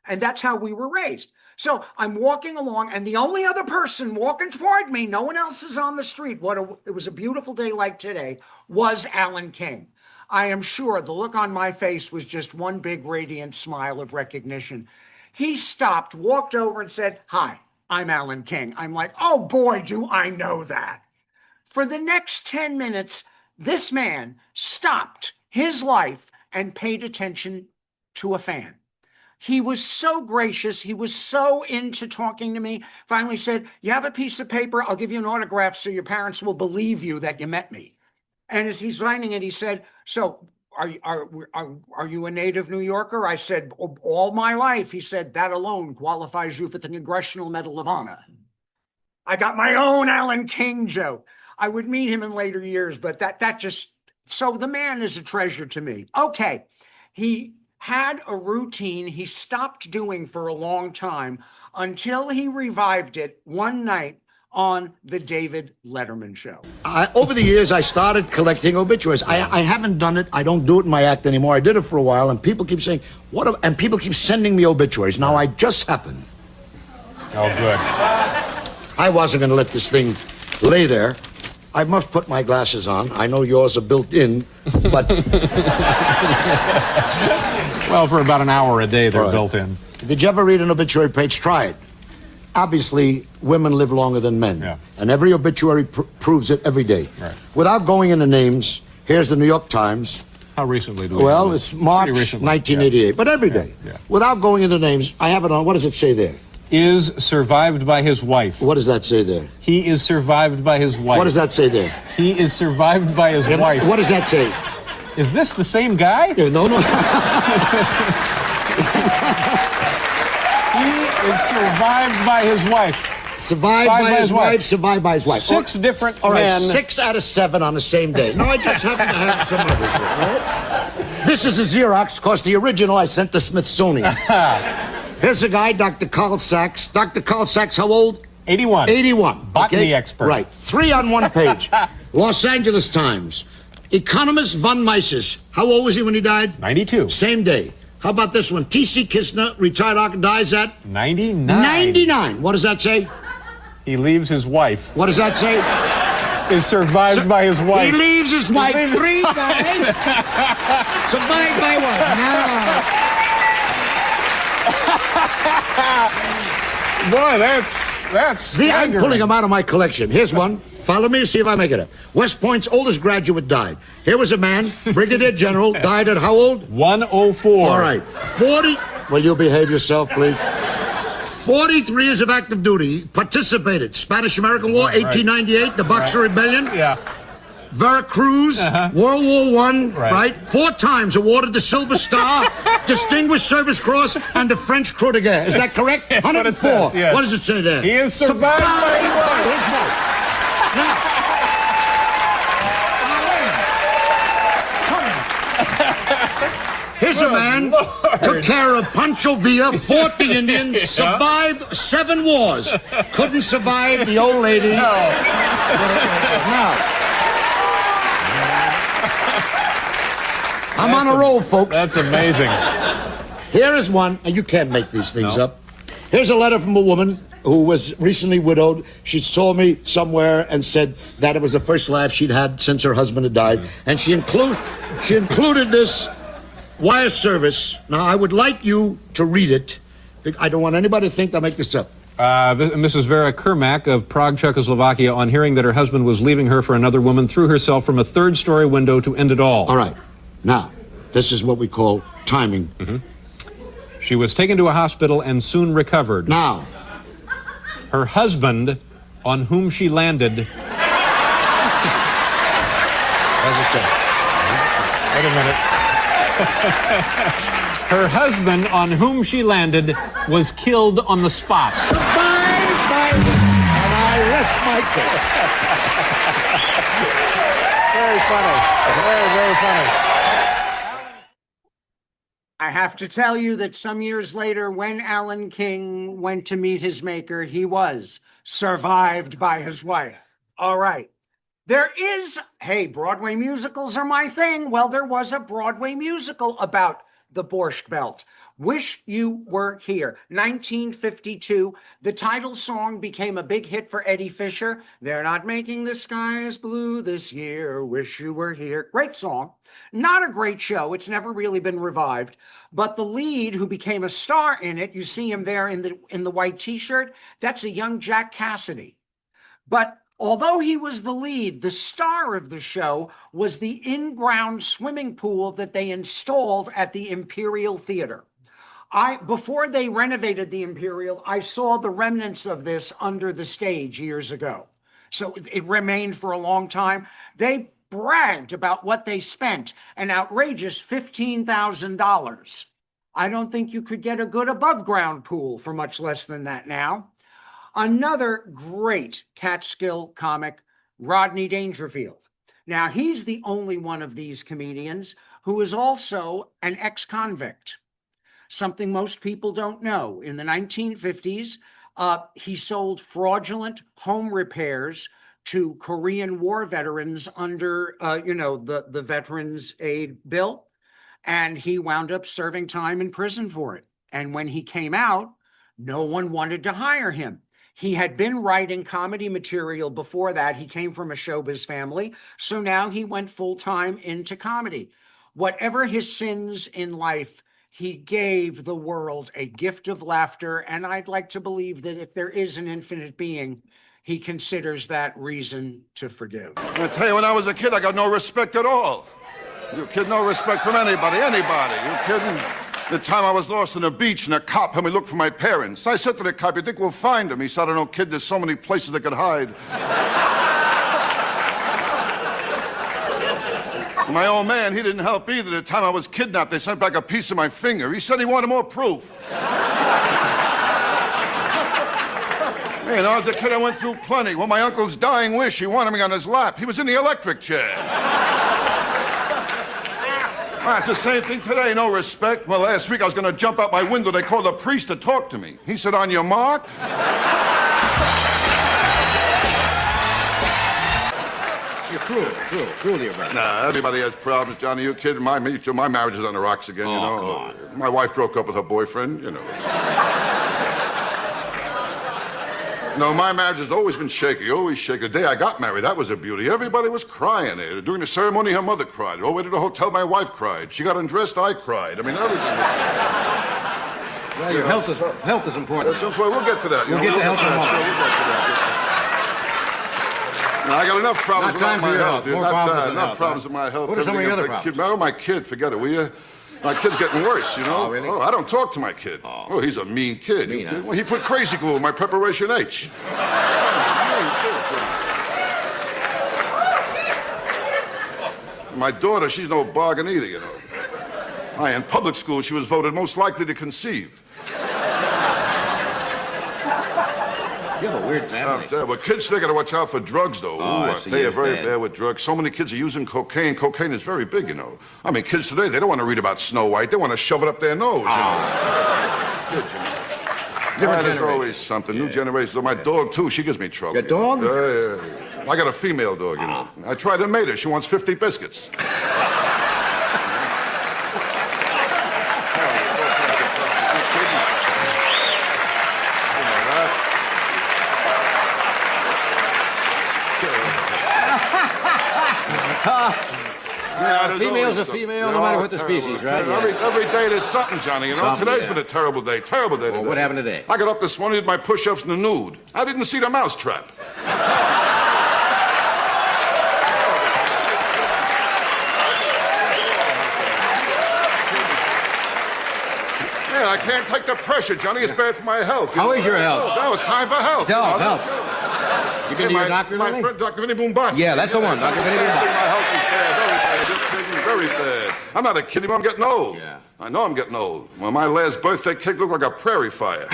And that's how we were raised. So I'm walking along, and the only other person walking toward me, no one else is on the street. It was a beautiful day like today, was Alan King. I am sure the look on my face was just one big radiant smile of recognition. He stopped, walked over, and said, "Hi, I'm Alan King." I'm like, oh boy, do I know that. For the next 10 minutes, this man stopped his life and paid attention to a fan. He was so gracious. He was so into talking to me. Finally said, "You have a piece of paper? I'll give you an autograph so your parents will believe you that you met me." And as he's signing it, he said, "So are you a native New Yorker?" I said, "All my life." He said, "That alone qualifies you for the Congressional Medal of Honor." I got my own Alan King joke. I would meet him in later years, but that just, so the man is a treasure to me. Okay, he had a routine he stopped doing for a long time until he revived it one night on the David Letterman show. Over the years, I started collecting obituaries. I haven't done it. I don't do it in my act anymore. I did it for a while, and people keep saying, and people keep sending me obituaries. Now, I just happened. Oh, good. I wasn't going to let this thing lay there. I must put my glasses on. I know yours are built in, but... Well, for about an hour a day, they're built in. Did you ever read an obituary page? Try it. Obviously, women live longer than men. Yeah. And every obituary proves it every day. Right. Without going into names, here's the New York Times. How recently do we Well, it's March 1988, but every day. Yeah. Without going into names, I have it on. What does it say there? Is survived by his wife. What does that say there? He is survived by his wife. What does that say there? He is survived by his wife. What does that say? Is this the same guy? Yeah, no. He is survived by his wife. Survived by his wife, survived by his wife. 6 different all right, men. 6 out of 7 on the same day. No, I just happen to have some others here, right? This is a Xerox, because the original I sent to Smithsonian. Here's a guy, Dr. Carl Sachs. Dr. Carl Sachs, how old? 81. 81. Botany expert. Right. 3 on one page. Los Angeles Times. Economist von Mises. How old was he when he died? 92. Same day. How about this one? T.C. Kistner, retired architect, dies at? 99. 99. What does that say? He leaves his wife. What does that say? Is survived by his wife. He leaves his wife. 3 guys. Survived by what? No. Boy, that's See, I'm pulling them out of my collection. Here's one. Follow me, see if I make it up. West Point's oldest graduate died. Here was a man, Brigadier General, died at how old? 104. All right. 40. Will you behave yourself, please? 43 years of active duty. Participated. Spanish-American War, 1898, the Boxer Rebellion. Yeah. Veracruz, World War I, right? 4 times awarded the Silver Star, Distinguished Service Cross, and the French Croix de Guerre. Is that correct? 104. What it says, yes. What does it say there? He is survived by his wife. Here's a man, took care of Pancho Villa, fought the Indians, survived 7 wars. Couldn't survive the old lady. No. I'm on a roll, folks. That's amazing. Here is one, and you can't make these things up. Here's a letter from a woman who was recently widowed. She saw me somewhere and said that it was the first laugh she'd had since her husband had died. And she included this wire service. Now, I would like you to read it. I don't want anybody to think I make this up. Mrs. Vera Kermak of Prague, Czechoslovakia, on hearing that her husband was leaving her for another woman, threw herself from a 3rd-story window to end it all. All right. Now, this is what we call timing. She was taken to a hospital and soon recovered. Now. Her husband, on whom she landed... Wait a minute. Her husband, on whom she landed, was killed on the spot. Survived by, and I rest my case. Very funny. Very, very funny. I have to tell you that some years later, when Alan King went to meet his maker, he was survived by his wife. All right. There is, hey, Broadway musicals are my thing. Well, there was a Broadway musical about the Borscht Belt. Wish You Were Here, 1952. The title song became a big hit for Eddie Fisher. They're not making the skies blue this year. Wish you were here. Great song. Not a great show. It's never really been revived. But the lead who became a star in it, you see him there in the white t-shirt, that's a young Jack Cassidy. But although he was the lead, the star of the show was the in-ground swimming pool that they installed at the Imperial Theater. Before they renovated the Imperial, I saw the remnants of this under the stage years ago. So it remained for a long time. They bragged about what they spent, an outrageous $15,000. I don't think you could get a good above-ground pool for much less than that now. Another great Catskill comic, Rodney Dangerfield. Now, he's the only one of these comedians who is also an ex-convict, something most people don't know. In the 1950s, he sold fraudulent home repairs to Korean War veterans under, the Veterans Aid Bill, and he wound up serving time in prison for it. And when he came out, no one wanted to hire him. He had been writing comedy material before that. He came from a showbiz family, so now he went full-time into comedy. Whatever his sins in life, he gave the world a gift of laughter, and I'd like to believe that if there is an infinite being, he considers that reason to forgive. I tell you, when I was a kid, I got no respect at all. You kid, no respect from anybody. You kidding? The time I was lost on the beach and a cop had me look for my parents. I said to the cop, "You think we'll find them?" He said, "I don't know, kid, there's so many places they could hide." My old man, he didn't help either. The time I was kidnapped, they sent back a piece of my finger. He said he wanted more proof. Hey, and as a kid, I went through plenty. Well, my uncle's dying wish, he wanted me on his lap. He was in the electric chair. Well, it's the same thing today, no respect. Well, last week I was going to jump out my window. They called a priest to talk to me. He said, "On your mark." You're cruel to your brother. Nah, everybody has problems, Johnny. You kidding? My marriage is on the rocks again, you know. Come on. My wife broke up with her boyfriend, you know. No, my marriage has always been shaky, always shaky. The day I got married, that was a beauty. Everybody was crying there. During the ceremony, her mother cried. All the way to the hotel, my wife cried. She got undressed, I cried. I mean, everything. Well, your health is important. That's important. We'll get to that. We'll get to health in a moment. We'll get to that. Now, I got enough problems with my health. Enough problems with my health. What are some of your other problems? Oh, my kid, forget it, will you? My kid's getting worse, you know? Oh, really? Oh, I don't talk to my kid. Oh, he's a mean kid. Mean, huh? Well, he put crazy glue in my preparation H. My daughter, she's no bargain either, you know. In public school, she was voted most likely to conceive. You have a weird family. Well, kids, they got to watch out for drugs, though. I I see. tell you, Yes, very bad. bad with drugs. So many kids are using cocaine. Cocaine is very big, you know. I mean, kids today, they don't want to read about Snow White. They want to shove it up their nose, you know. Kids, you know. Different There's generation. always something. New generation. My dog, too, she gives me trouble. Your dog? Yeah. I got a female dog, you know. I tried to mate her. She wants 50 biscuits. A female's a female, no matter what the species, right? Yeah. Every day there's something, Johnny. You know, Something, today's yeah. been a terrible day. Terrible day Well, today. what happened today? I got up this morning, did my push-ups in the nude. I didn't see the mousetrap. Yeah, I can't take the pressure, Johnny. It's bad for my health. How is your health? No, it's time for health. Health. You been to your doctor my lately? friend, Dr. Vinny Boombox. Yeah, that's the one, Dr. Vinny Boombox. My health is bad, very bad, very bad. I'm not a kid anymore. I'm getting old. Yeah. I know I'm getting old. Well, my last birthday cake looked like a prairie fire.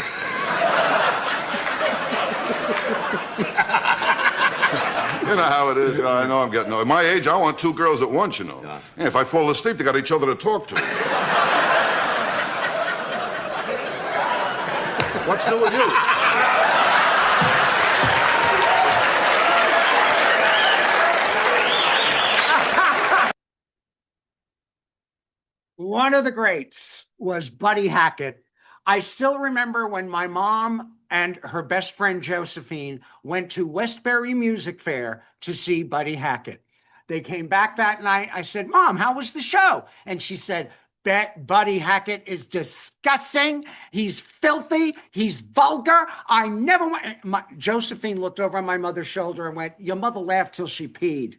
You know how it is. I know I'm getting old. At my age, I want two girls at once, you know. Yeah, if I fall asleep, they got each other to talk to. What's new with you? One of the greats was Buddy Hackett. I still remember when my mom and her best friend Josephine went to Westbury Music Fair to see Buddy Hackett. They came back that night. I said, Mom, how was the show? And she said, Buddy Hackett is disgusting. He's filthy. He's vulgar. I never want. Josephine looked over on my mother's shoulder and went, your mother laughed till she peed.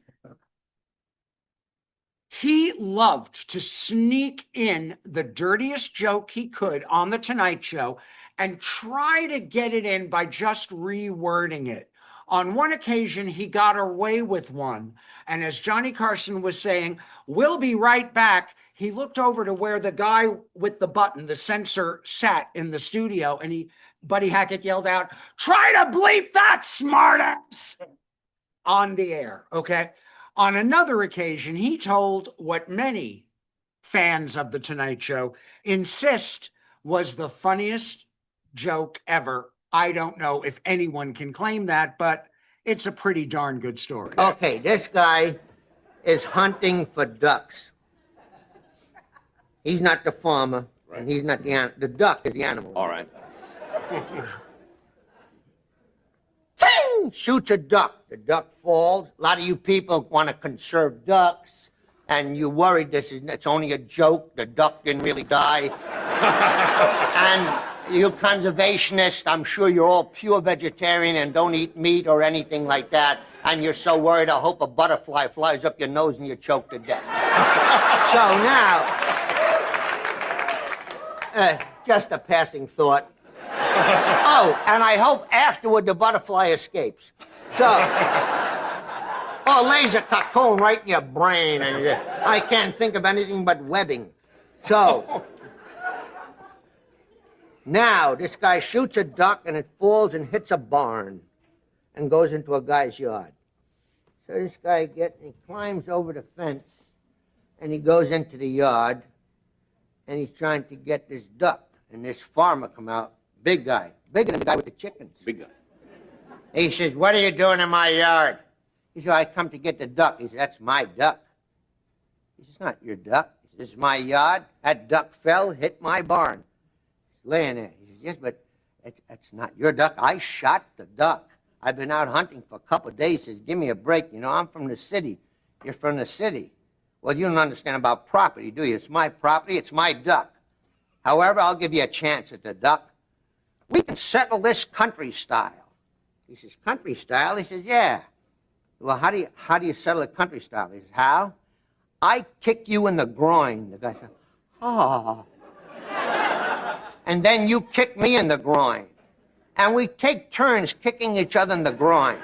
He loved to sneak in the dirtiest joke he could on The Tonight Show and try to get it in by just rewording it. On one occasion, he got away with one. And as Johnny Carson was saying, we'll be right back, he looked over to where the guy with the button, the censor, sat in the studio, and Buddy Hackett yelled out, try to bleep that, smartass, on the air, okay? On another occasion, he told what many fans of The Tonight Show insist was the funniest joke ever. I don't know if anyone can claim that, but it's a pretty darn good story. Okay, this guy is hunting for ducks. He's not the farmer, and he's not the animal. The duck is the animal. All right. Shoots a duck. The duck falls. A lot of you people want to conserve ducks, and you worried it's only a joke. The duck didn't really die. And you conservationists, I'm sure you're all pure vegetarian and don't eat meat or anything like that. And you're so worried, I hope a butterfly flies up your nose and you choke to death. So now, just a passing thought. Oh, and I hope afterward the butterfly escapes. So, laser cut going right in your brain, and I can't think of anything but webbing. So, now this guy shoots a duck and it falls and hits a barn and goes into a guy's yard. So this guy he climbs over the fence and he goes into the yard and he's trying to get this duck, and this farmer come out. Big guy. Bigger than the guy with the chickens. Big guy. He says, what are you doing in my yard? He said, I come to get the duck. He said, that's my duck. He says, it's not your duck. He says, this is my yard. That duck fell, hit my barn. He's laying there. He says, yes, but it's not your duck. I shot the duck. I've been out hunting for a couple of days. He says, give me a break. You know, I'm from the city. You're from the city. Well, you don't understand about property, do you? It's my property. It's my duck. However, I'll give you a chance at the duck. We can settle this country style. He says, country style? He says, yeah. Well, how do you settle a country style? He says, how? I kick you in the groin. The guy said, oh. And then you kick me in the groin. And we take turns kicking each other in the groin.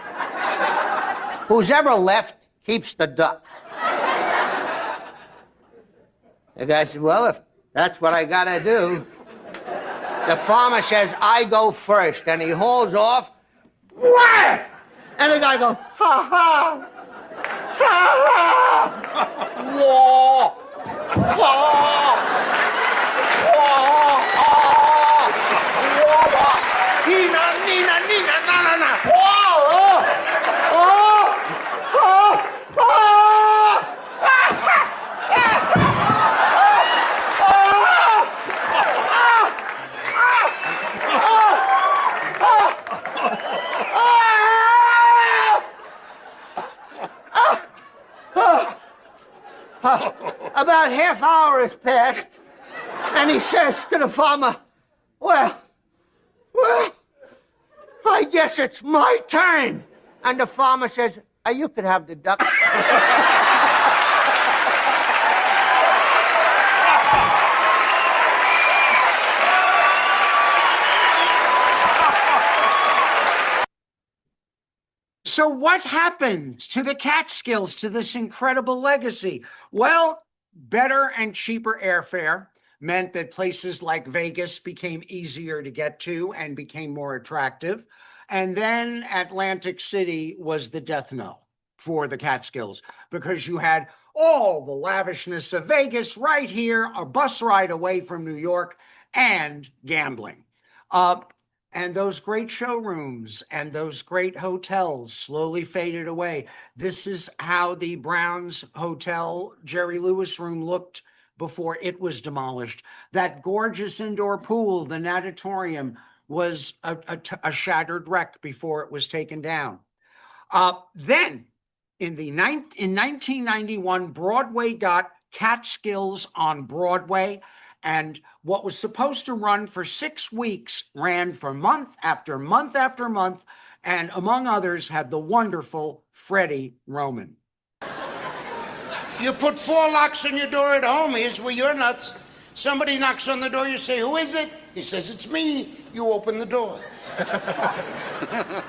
Who's ever left keeps the duck. The guy said, well, if that's what I gotta do. The farmer says, I go first, and he hauls off. Wham! And the guy goes, ha ha! Ha ha! Whoa! Whoa! Whoa! Nina, Nina, Nina, na, na, na! Whoa! Oh! Oh! Oh! Oh! About half hour has passed, and he says to the farmer, well, I guess it's my turn. And the farmer says, you could have the duck. So what happened to the Catskills, to this incredible legacy? Well, better and cheaper airfare, meant that places like Vegas became easier to get to and became more attractive. And then Atlantic City was the death knell for the Catskills, because you had all the lavishness of Vegas right here, a bus ride away from New York, and gambling. And those great showrooms and those great hotels slowly faded away. This is how the Browns Hotel Jerry Lewis room looked before it was demolished. That gorgeous indoor pool, the natatorium, was a shattered wreck before it was taken down. Then, in 1991, Broadway got Catskills on Broadway, and what was supposed to run for 6 weeks ran for month after month after month, and among others had the wonderful Freddie Roman. You put 4 locks on your door at home. Here's where you're nuts. Somebody knocks on the door, you say, "Who is it?" He says, "It's me." You open the door.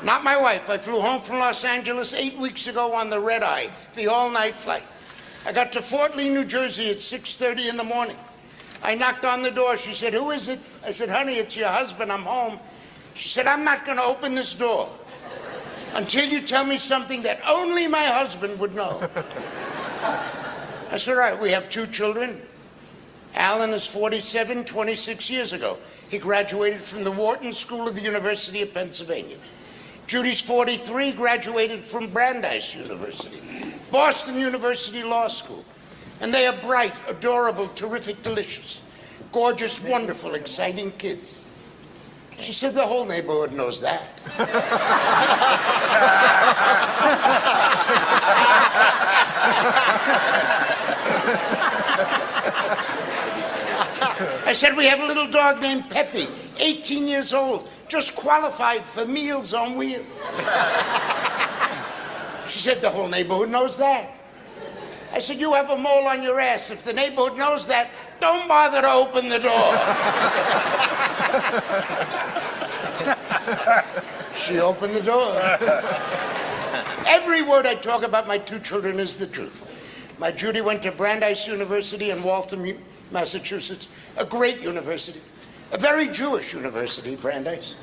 Not my wife. I flew home from Los Angeles 8 weeks ago on the red eye, the all-night flight. I got to Fort Lee, New Jersey at 6:30 in the morning. I knocked on the door. She said, "Who is it?" I said, "Honey, it's your husband. I'm home." She said, "I'm not going to open this door until you tell me something that only my husband would know." I said, "All right, we have 2 children. Alan is 47, 26 years ago. He graduated from the Wharton School of the University of Pennsylvania. Judy's 43, graduated from Brandeis University, Boston University Law School. And they are bright, adorable, terrific, delicious, gorgeous, wonderful, exciting kids." She said, "The whole neighborhood knows that." I said, "We have a little dog named Peppy, 18 years old, just qualified for Meals on Wheels." She said, "The whole neighborhood knows that." I said, "You have a mole on your ass. If the neighborhood knows that, don't bother to open the door." She opened the door. Every word I talk about my 2 children is the truth. My Judy went to Brandeis University in Waltham, Massachusetts, a great university, a very Jewish university, Brandeis.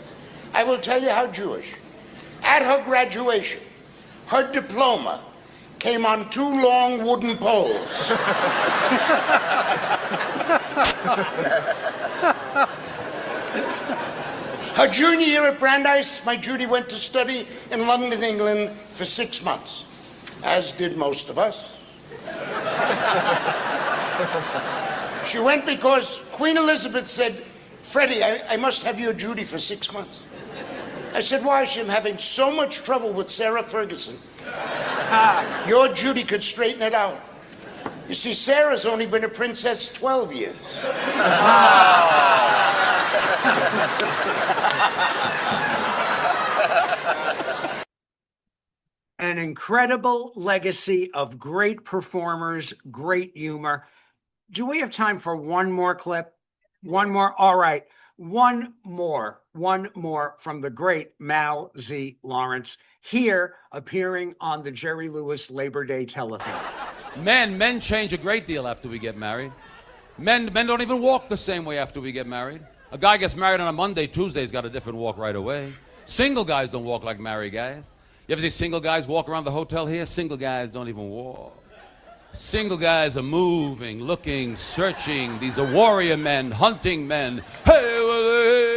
I will tell you how Jewish. At her graduation, her diploma came on 2 long wooden poles. Her junior year at Brandeis, my Judy went to study in London, England for 6 months, as did most of us. She went because Queen Elizabeth said, "Freddie, I must have your Judy for 6 months." I said, "Why? I'm having so much trouble with Sarah Ferguson. Your Judy could straighten it out." You see, Sarah's only been a princess 12 years. An incredible legacy of great performers, great humor. Do we have time for one more clip? One more? All right. One more from the great Mal Z. Lawrence, here appearing on the Jerry Lewis Labor Day telethon. Men change a great deal after we get married. Men don't even walk the same way after we get married. A guy gets married on a Monday, Tuesday's got a different walk right away. Single guys don't walk like married guys. You ever see single guys walk around the hotel here? Single guys don't even walk. Single guys are moving, looking, searching. These are warrior men, hunting men. Hey,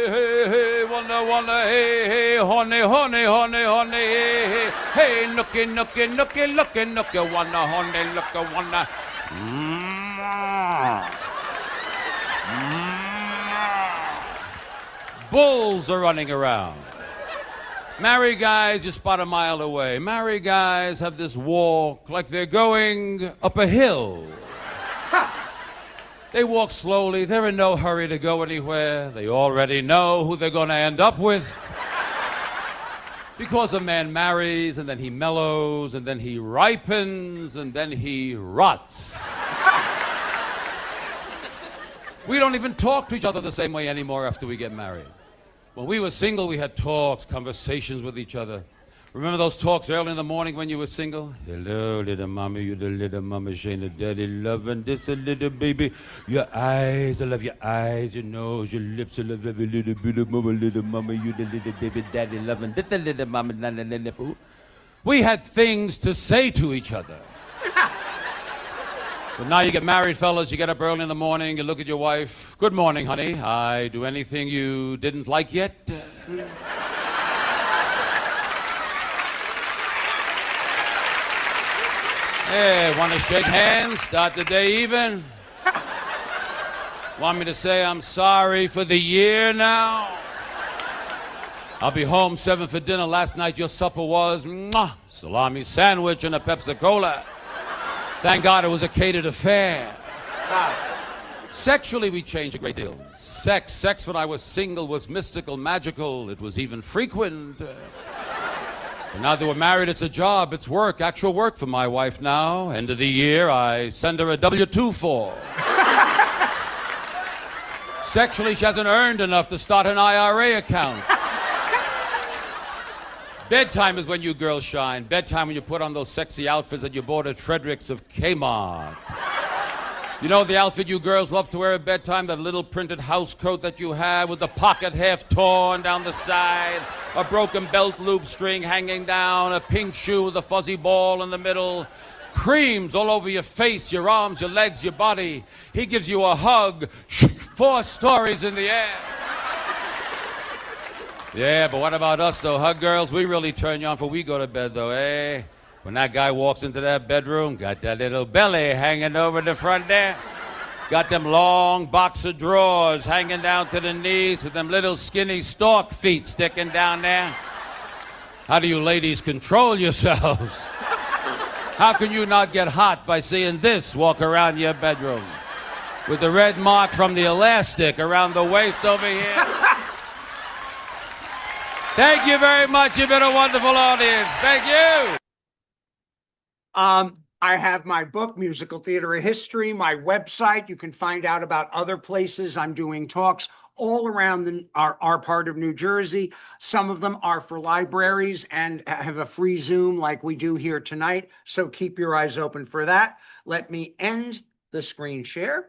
hey, wonder, hey, honey, honey, honey, honey, hey, hey, nookie, nookie, nookie, lookie, nookie, wonder, honey, lookie, wonder. Bulls are running around. Married guys, you spot a mile away. Married guys have this walk like they're going up a hill. They walk slowly. They're in no hurry to go anywhere. They already know who they're going to end up with. Because a man marries, and then he mellows, and then he ripens, and then he rots. We don't even talk to each other the same way anymore after we get married. When we were single, we had talks, conversations with each other. Remember those talks early in the morning when you were single? Hello, little mama, you the little mama, Shane, the daddy loving this a little baby. Your eyes, I love your eyes, your nose, your lips, I love every little bit of mama, you the little baby, daddy loving this a little mama, boo. We had things to say to each other. But now you get married, fellas, you get up early in the morning, you look at your wife. Good morning, honey. I do anything you didn't like yet? Hey, want to shake hands? Start the day even? Want me to say I'm sorry for the year now? I'll be home 7 for dinner. Last night your supper was salami sandwich and a Pepsi-Cola. Thank God it was a catered affair. Sexually, we changed a great deal. Sex when I was single was mystical, magical. It was even frequent. And now that we're married, it's a job, it's work, actual work for my wife now. End of the year, I send her a W-2 for. Sexually, she hasn't earned enough to start an IRA account. Bedtime is when you girls shine. Bedtime when you put on those sexy outfits that you bought at Frederick's of Kmart. You know the outfit you girls love to wear at bedtime? That little printed house coat that you have with the pocket half torn down the side, a broken belt loop string hanging down, a pink shoe with a fuzzy ball in the middle, creams all over your face, your arms, your legs, your body. He gives you a hug, 4 stories in the air. Yeah, but what about us, though? Hug girls, we really turn you on before we go to bed, though, eh? When that guy walks into that bedroom, got that little belly hanging over the front there. Got them long boxer drawers hanging down to the knees with them little skinny stork feet sticking down there. How do you ladies control yourselves? How can you not get hot by seeing this walk around your bedroom? With the red mark from the elastic around the waist over here. Thank you very much. You've been a wonderful audience. Thank you. I have my book, Musical Theater of History, my website. You can find out about other places I'm doing talks all around our part of New Jersey. Some of them are for libraries and have a free Zoom like we do here tonight. So keep your eyes open for that. Let me end the screen share.